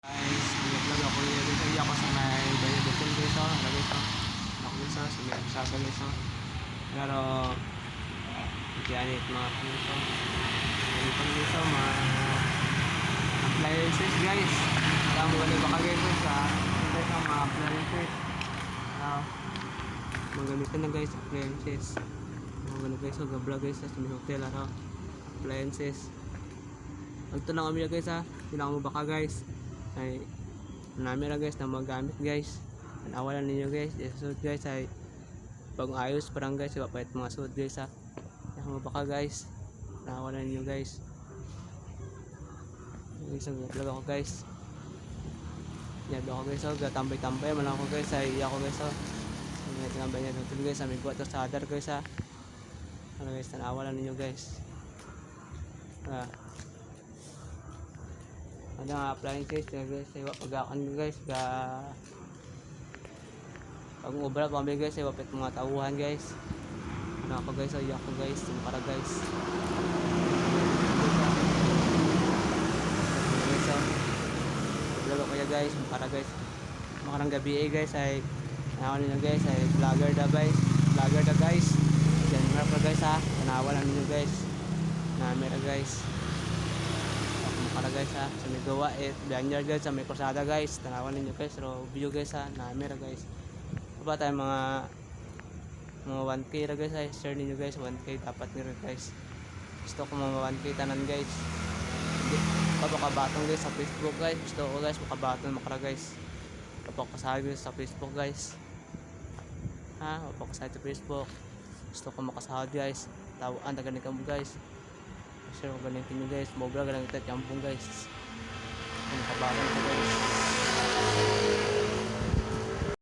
Guys, nag-vlog ako yun guys. Ay ako sa may Bayo Betul guys. Ano guys? Ako guys sa may Sasa guys. Pero hindi anit mga guys. Ano pa guys mga appliances guys. Tama wala baka guys sa guys mga appliances. Magamitan na guys appliances. Mga guys ga-vlog guys sa may hotel appliances. Ito lang kami guys hindi na ako baka guys. Ay namin guys na magamit guys. Awalan ninyo guys. Suit guys ay bagong ayos parang guys ipapait mga suit guys yung baka guys. Awalan ninyo guys. Isang vlog ako guys. Yabi ako guys gatambay-tambay man ako guys ay ako guys may tinambay niya dito guys may buhat sa other guys ano guys awalan ninyo guys. Ada nga appliances guys iwa pagakan guys ga pag ubra pambi guys iwa pet mga tauhan guys ano ako guys ay ako guys para guys vlog ako ya guys para guys makarang gabi guys ay ano niyo guys ay vlogger da guys yan nga guys tanawa lang niyo guys na mera guys para guys sa may gawa banyar guys sa may kursada guys tanawan ninyo guys pero view guys na mera guys pa tayo mga 1k ra guys share ninyo guys 1k dapat nyo guys gusto ko mga 1k tanan guys hindi pa makabatong guys sa Facebook guys gusto ko guys makabatong makara guys kapakasabi guys sa Facebook guys kapakasabi sa Facebook gusto ko makasahod guys tawaan tagani kamo guys share ko galing tinyo guys mobile galang ito yampong guys ang kabakan ko